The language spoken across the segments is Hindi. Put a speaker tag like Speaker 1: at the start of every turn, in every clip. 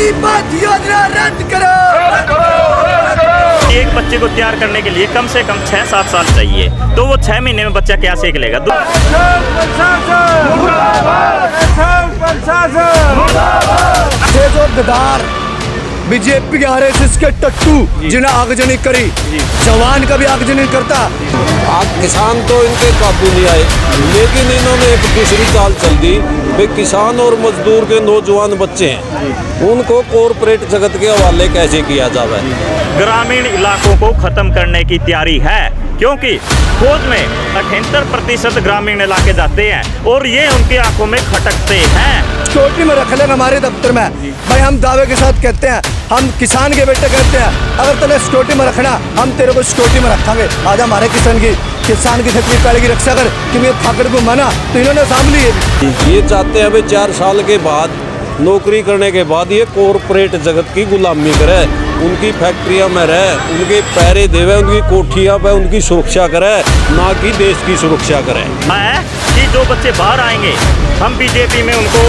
Speaker 1: अग्निपथ योजना रद्द करो।
Speaker 2: एक बच्चे को तैयार करने के लिए कम से कम 6-7 साल चाहिए, तो वो 6 महीने में बच्चा क्या सीख लेगा?
Speaker 1: ये जो गद्दार बीजेपी के आरएसएस के टट्टू जिन्हें आगजनी करी, जवान का भी आगजनी करता।
Speaker 3: आज किसान तो इनके काबू नहीं आए, लेकिन इन्होंने एक दूसरी चाल चल दी। वे किसान और मजदूर के नौजवान बच्चे हैं, उनको कॉरपोरेट जगत के हवाले कैसे किया जाए।
Speaker 2: ग्रामीण इलाकों को खत्म करने की तैयारी है, क्योंकि फौज में 78% ग्रामीण इलाके जाते हैं और ये उनकी आंखों में खटकते हैं।
Speaker 1: सिक्योरिटी में रख लेंगे हमारे दफ्तर में भाई, हम दावे के साथ कहते हैं, हम किसान के बेटे कहते हैं, अगर तुमने सिक्योरिटी में रखना हम तेरे को सिक्योरिटी में रखेंगे। आज हमारे किसान की खेती पैड़ी की रक्षा कर, क्योंकि फाकड़ को माना तो इन्होंने सामने
Speaker 3: ये चाहते हैं भाई 4 साल के बाद नौकरी करने के बाद ये कॉरपोरेट जगत की गुलामी करे, उनकी फैक्ट्रियां में रहे, उनके पैरे देवे, उनकी कोठियां पे उनकी सुरक्षा करे, ना कि देश की सुरक्षा करे।
Speaker 2: है कि जो बच्चे बाहर आएंगे हम बीजेपी में उनको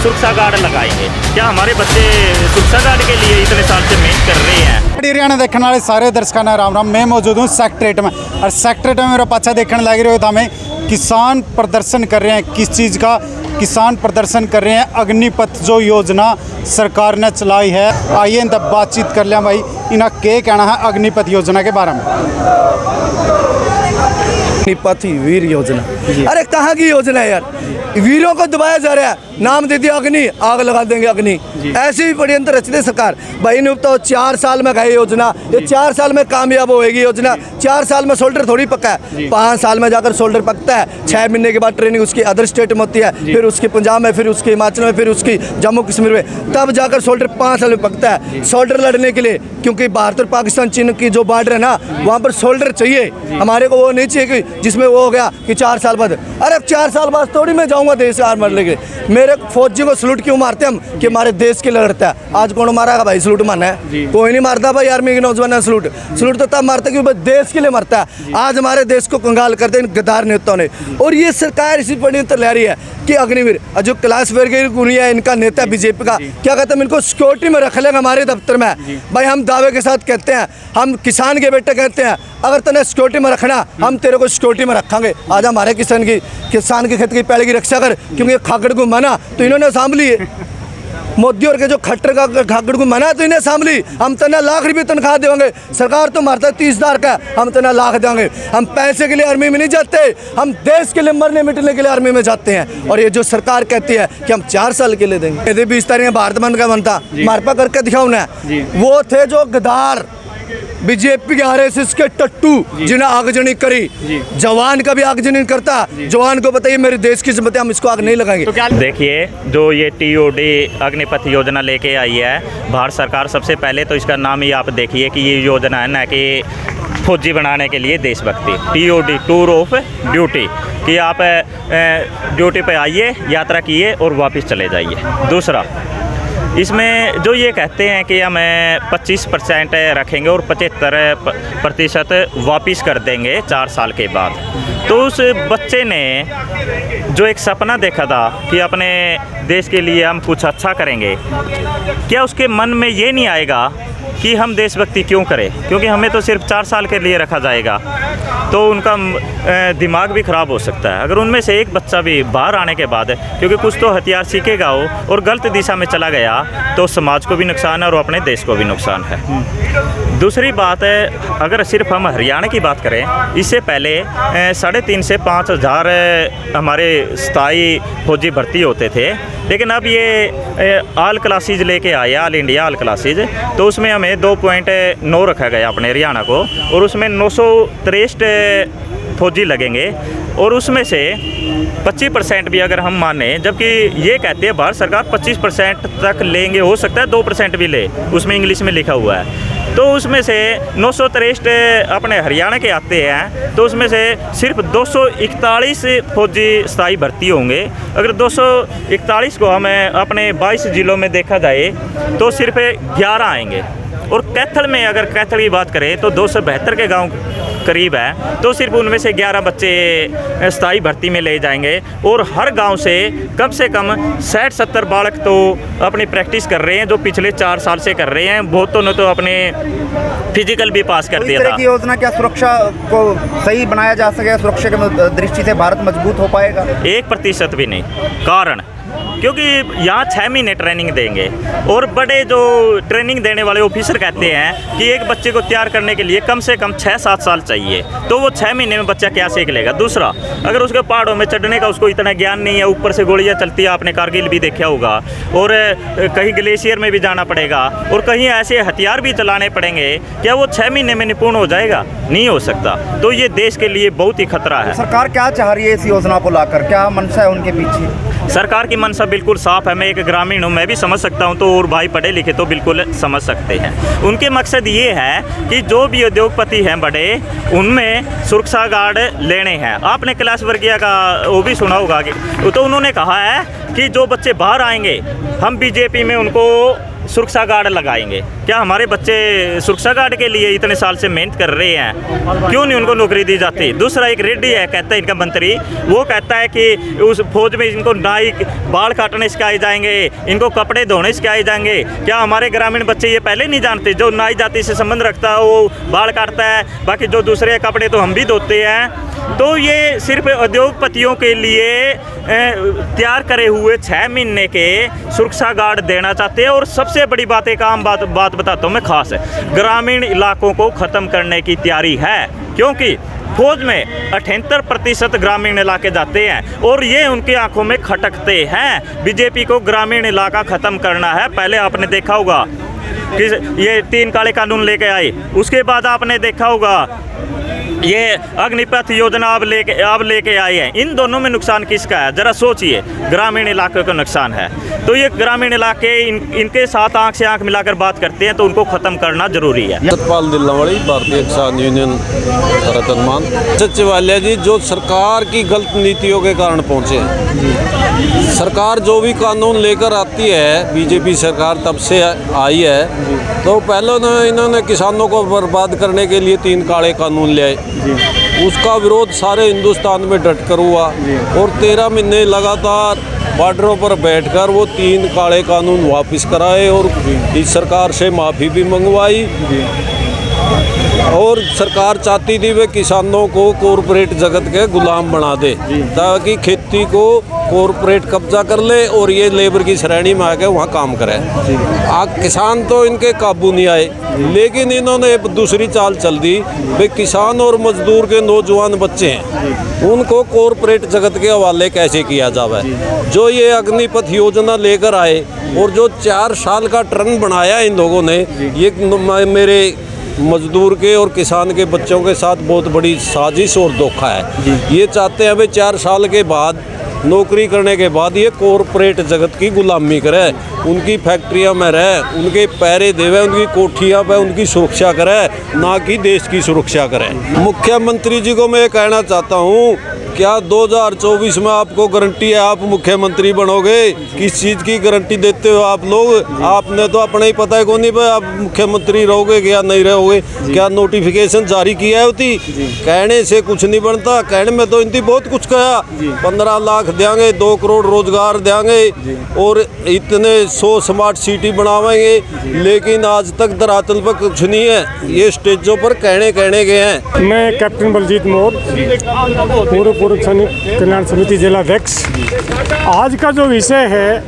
Speaker 2: सुरक्षा गार्ड लगाएंगे। क्या हमारे बच्चे सुरक्षा गार्ड के लिए इतने साल से मेहनत कर रहे हैं?
Speaker 4: हरियाणा देखने वाले सारे दर्शकों ने राम राम। मैं मौजूद हूँ सेक्रेटरीट में, और सेक्रेटरीट में मेरा पाछा देखने लग रहे हो तो हमें किसान प्रदर्शन कर रहे हैं। किस चीज़ का किसान प्रदर्शन कर रहे हैं? अग्निपथ जो योजना सरकार ने चलाई है। आइए इन तब बातचीत कर लिया भाई, इन्हें क्या कहना है अग्निपथ योजना के बारे में।
Speaker 1: अग्निपथ वीर योजना, अरे कहाँ की योजना है यार? वीरों को दबाया जा रहा है, नाम दे दिया अग्नि, आग लगा देंगे अग्नि। ऐसी भी षड्यंत्र रचते सरकार भाई ने। तो 4 साल में गई योजना, ये 4 साल में कामयाब होएगी योजना। 4 साल में शोल्डर थोड़ी पका है, 5 साल में जाकर शोल्डर पकता है। 6 महीने के बाद ट्रेनिंग उसकी अदर स्टेट में होती है, फिर उसकी पंजाब में, फिर उसकी हिमाचल में, फिर उसकी जम्मू कश्मीर में, तब जाकर शोल्डर 5 साल में पकता है। शोल्डर लड़ने के लिए, क्योंकि भारत और पाकिस्तान चीन की जो बॉर्डर है ना, वहाँ पर शोल्डर चाहिए हमारे को। वो नहीं चाहिए कि जिसमें वो हो गया कि 4 साल बाद, अरे 4 साल बाद थोड़ी मैं जाऊँगा देश से हार मारने के लिए। मेरे फौजी को सलूट क्यों मारते हम? कि हमारे देश के लिए लड़ता है। आज कौन मारा भाई? सलूट मारना है? कोई नहीं मारता भाई आर्मी के नौजवान सलूट। सलूट तो तब मारता क्योंकि देश के लिए मरता है। आज हमारे देश को कंगाल करते हैं इन गद्दार नेताओं ने, और ये सरकार इसी षड्यंत्र ले रही है कि अग्निवीर जो क्लास वर्ग गुनिया इनका नेता बीजेपी का क्या कहते हैं, इनको सिक्योरिटी में रख लेंगे हमारे दफ्तर में भाई। हम दावे के साथ कहते हैं, हम किसान के बेटे कहते हैं, अगर तुमने सिक्योरिटी में रखना हम तेरे को सिक्योरिटी में रखेंगे। आज हमारे किसान की खेती की पैड़ी की रक्षा कर, क्योंकि खाकड़ को माना तो इन्होंने सांभली है। मोदी और के जो खट्टर का खाकड़ को मना तो इन्हें सांभली। हम तना लाख रुपये तनख्वाह देंगे, सरकार तो मारता है 30,000 का, हम तना लाख देंगे। हम पैसे के लिए आर्मी में नहीं जाते, हम देश के लिए मरने मिटने के लिए आर्मी में जाते हैं। और ये जो सरकार कहती है कि हम 4 साल के लिए देंगे, यदि 20 तारीख में भारत बंद का बनता मारपा करके दिखाओ ना। वो थे जो गद्दार बीजेपी के आरएसएस के टट्टू जिन्हें आगजनी करी, जवान का भी आगजनी करता। जवान को बताइए मेरे देश की जिम्मेदारी, हम इसको आग नहीं लगाएंगे।
Speaker 2: तो क्या देखिए, जो ये TOD अग्निपथ योजना लेके आई है भारत सरकार, सबसे पहले तो इसका नाम ही आप देखिए कि ये योजना है ना कि फौजी बनाने के लिए देशभक्ति। TOD टूर ऑफ ड्यूटी, कि आप ड्यूटी पे आइए, यात्रा किए और वापस चले जाइए। दूसरा, इसमें जो ये कहते हैं कि हम 25% रखेंगे और 75% वापस कर देंगे 4 साल के बाद, तो उस बच्चे ने जो एक सपना देखा था कि अपने देश के लिए हम कुछ अच्छा करेंगे, क्या उसके मन में ये नहीं आएगा कि हम देशभक्ति क्यों करें? क्योंकि हमें तो सिर्फ 4 साल के लिए रखा जाएगा, तो उनका दिमाग भी ख़राब हो सकता है। अगर उनमें से एक बच्चा भी बाहर आने के बाद, क्योंकि कुछ तो हथियार सीखेगा हो और गलत दिशा में चला गया, तो समाज को भी नुकसान है और अपने देश को भी नुकसान है। दूसरी बात है, अगर सिर्फ हम हरियाणा की बात करें, इससे पहले 3,500 से 5,000 हमारे स्थायी फौजी भर्ती होते थे, लेकिन अब ये ऑल क्लासेज लेके आए, ऑल इंडिया ऑल क्लासेज, तो उसमें हमें 2.9 रखा गया अपने हरियाणा को, और उसमें 963 फौजी लगेंगे, और उसमें से 25% भी अगर हम माने, जबकि ये कहते हैं भारत सरकार 25% तक लेंगे, हो सकता है 2% भी ले, उसमें इंग्लिश में लिखा हुआ है, तो उसमें से 963 अपने हरियाणा के आते हैं, तो उसमें से सिर्फ 241 फौजी स्थायी भर्ती होंगे। अगर 241 को हमें अपने 22 ज़िलों में देखा जाए तो सिर्फ 11 आएंगे। और कैथल में अगर कैथल की बात करें तो 272 के गांव करीब है, तो सिर्फ उनमें से 11 बच्चे स्थायी भर्ती में ले जाएंगे और हर गांव से कम 60-70 बालक तो अपनी प्रैक्टिस कर रहे हैं, जो पिछले 4 साल से कर रहे हैं। बहुतों ने तो अपने फिजिकल भी पास कर दिया था।
Speaker 5: की योजना क्या सुरक्षा को सही बनाया जा सकेगा? सुरक्षा की दृष्टि से भारत मजबूत हो पाएगा?
Speaker 2: 1% भी नहीं। कारण क्योंकि यहाँ 6 महीने ट्रेनिंग देंगे और बड़े जो ट्रेनिंग देने वाले ऑफिसर कहते हैं कि एक बच्चे को तैयार करने के लिए कम से कम 6-7 साल चाहिए, तो वो 6 महीने में बच्चा क्या सीख लेगा? दूसरा, अगर उसके पहाड़ों में चढ़ने का उसको इतना ज्ञान नहीं है, ऊपर से गोलियाँ चलती है, आपने कारगिल भी देखा होगा, और कहीं ग्लेशियर में भी जाना पड़ेगा और कहीं ऐसे हथियार भी चलाने पड़ेंगे, क्या वो 6 महीने में निपुण हो जाएगा? नहीं हो सकता। तो ये देश के लिए बहुत ही खतरा है।
Speaker 5: सरकार क्या चाह रही है इस योजना को लाकर? क्या मंशा है उनके पीछे?
Speaker 2: सरकार की मंशा बिल्कुल साफ है। मैं एक ग्रामीण हूँ, मैं भी समझ सकता हूँ, तो और भाई पढ़े लिखे तो बिल्कुल समझ सकते हैं। उनके मकसद ये है कि जो भी उद्योगपति हैं बड़े, उनमें सुरक्षा गार्ड लेने हैं। आपने कैलाश वर्गीय का वो भी सुना होगा, तो उन्होंने कहा है कि जो बच्चे बाहर आएंगे हम बीजेपी में उनको सुरक्षा गार्ड लगाएंगे। क्या हमारे बच्चे सुरक्षा गार्ड के लिए इतने साल से मेहनत कर रहे हैं, क्यों नहीं उनको नौकरी दी जाती? दूसरा, एक रेड्डी है, कहता है इनका मंत्री, वो कहता है कि उस फौज में इनको नाई बाल काटने सिखाए जाएंगे, इनको कपड़े धोने सिखाए जाएंगे। क्या हमारे ग्रामीण बच्चे ये पहले नहीं जानते? जो नाई जाति से संबंध रखता है वो बाल काटता है, बाकी जो दूसरे कपड़े तो हम भी धोते हैं। तो ये सिर्फ उद्योगपतियों के लिए तैयार करे हुए 6 महीने के सुरक्षा गार्ड देना चाहते हैं। और सबसे बड़ी बात, एक आम बात बताता हूँ मैं, खास है, ग्रामीण इलाकों को ख़त्म करने की तैयारी है, क्योंकि फौज में 78% ग्रामीण इलाके जाते हैं और ये उनकी आंखों में खटकते हैं। बीजेपी को ग्रामीण इलाका ख़त्म करना है। पहले आपने देखा होगा कि ये 3 काले कानून लेके आए, उसके बाद आपने देखा होगा ये अग्निपथ योजना अब लेके आए हैं। इन दोनों में नुकसान किसका है? ज़रा सोचिए। ग्रामीण इलाके का नुकसान है। तो ये ग्रामीण इलाके इनके साथ आंख से आंख मिलाकर बात करते हैं, तो उनको ख़त्म करना जरूरी है।
Speaker 3: सतपाल दिल्लावाड़ी, भारतीय किसान यूनियन रतनमान। सचिवालय जी जो सरकार की गलत नीतियों के कारण पहुँचे हैं। सरकार जो भी कानून लेकर आती है, बीजेपी सरकार तब से आई है, तो पहले इन्होंने किसानों को बर्बाद करने के लिए 3 काले कानून ले आए। उसका विरोध सारे हिंदुस्तान में डटकर हुआ और 13 महीने लगातार बॉर्डरों पर बैठकर वो 3 काले कानून वापस कराए और इस सरकार से माफ़ी भी मंगवाई। और सरकार चाहती थी वे किसानों को कॉरपोरेट जगत के गुलाम बना दे, ताकि खेती को कॉरपोरेट कब्जा कर ले और ये लेबर की श्रेणी में आके वहाँ काम करे। किसान तो इनके काबू नहीं आए, लेकिन इन्होंने एक दूसरी चाल चल दी। वे किसान और मजदूर के नौजवान बच्चे हैं, उनको कॉरपोरेट जगत के हवाले कैसे किया जाए। जो ये अग्निपथ योजना लेकर आए और जो 4 साल का टर्न बनाया इन लोगों ने, ये मेरे मजदूर के और किसान के बच्चों के साथ बहुत बड़ी साजिश और धोखा है। ये चाहते हैं वे 4 साल के बाद नौकरी करने के बाद ये कॉरपोरेट जगत की गुलामी करे, उनकी फैक्ट्रियां में रहे, उनके पैरे देवे, उनकी कोठियां पे उनकी सुरक्षा करे, ना कि देश की सुरक्षा करे। मुख्यमंत्री जी को मैं कहना चाहता हूँ, क्या 2024 में आपको गारंटी है आप मुख्यमंत्री बनोगे? किस चीज़ की गारंटी देते हो आप लोग? आपने तो अपना ही पता है कौन नहीं भाई आप मुख्यमंत्री रहोगे या नहीं रहोगे। क्या नोटिफिकेशन जारी किया है होती? कहने से कुछ नहीं बनता। कहने में तो इनकी बहुत कुछ कहा, 15 लाख देंगे, 2 करोड़ रोजगार देंगे और इतने 100 स्मार्ट सिटी बनावेंगे, लेकिन आज तक धरातल पर कुछ नहीं है। ये स्टेजों पर कहने गए हैं।
Speaker 6: मैं कैप्टन बलजीत मोर पूर्व सैनिक कल्याण समिति जिला अध्यक्ष। आज का जो विषय है,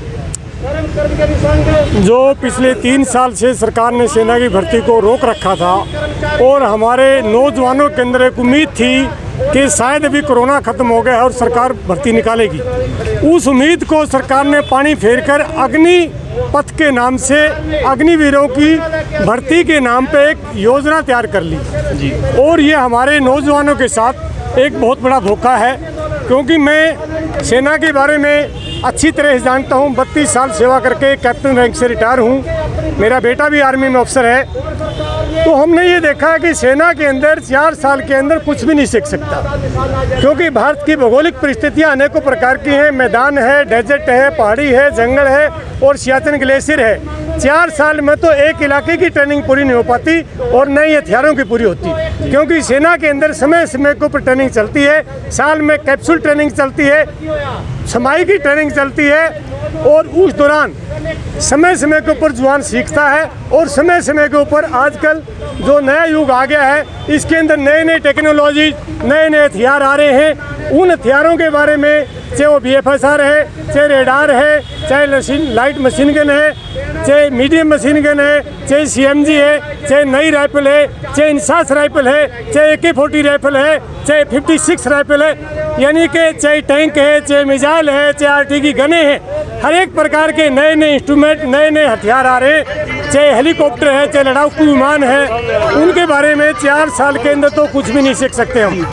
Speaker 6: जो पिछले 3 साल से सरकार ने सेना की भर्ती को रोक रखा था और हमारे नौजवानों के अंदर एक उम्मीद थी कि शायद अभी कोरोना ख़त्म हो गया और सरकार भर्ती निकालेगी। उस उम्मीद को सरकार ने पानी फेरकर अग्निपथ के नाम से अग्निवीरों की भर्ती के नाम पे एक योजना तैयार कर ली और ये हमारे नौजवानों के साथ एक बहुत बड़ा धोखा है। क्योंकि मैं सेना के बारे में अच्छी तरह जानता हूँ, 32 साल सेवा करके कैप्टन रैंक से रिटायर हूँ। मेरा बेटा भी आर्मी में अफसर है। तो हमने ये देखा है कि सेना के अंदर 4 साल के अंदर कुछ भी नहीं सीख सकता, क्योंकि भारत की भौगोलिक परिस्थितियाँ अनेकों प्रकार की हैं। मैदान है, डेजर्ट है, पहाड़ी है, जंगल है और सियाचिन ग्लेशियर है। 4 साल में तो एक इलाके की ट्रेनिंग पूरी नहीं हो पाती और न ही हथियारों की पूरी होती, क्योंकि सेना के अंदर समय समय के ऊपर ट्रेनिंग चलती है। साल में कैप्सूल ट्रेनिंग चलती है, समाई की ट्रेनिंग चलती है और उस दौरान समय समय के ऊपर जवान सीखता है। और समय समय के ऊपर आजकल जो नया युग आ गया है, इसके अंदर नए नए टेक्नोलॉजी, नए नए हथियार आ रहे हैं। उन हथियारों के बारे में, चाहे वो BFSR है, चाहे रेडार है, चाहे लाइट मशीन गन है, चाहे मीडियम मशीन गन है, चाहे CMG है, चाहे नई राइफल है, चाहे इंसास राइफल है, चाहे AK-40 राइफल है, चाहे 56 राइफल है, यानी कि चाहे टैंक है, चाहे मिसाइल है, चाहे RT की गनें हैं, हर एक प्रकार के नए नए इंस्ट्रूमेंट, नए नए हथियार आ रहे हैं। चाहे हेलीकॉप्टर है, चाहे लड़ाकू विमान है, उनके बारे में 4 साल के अंदर तो कुछ भी नहीं सीख सकते हम।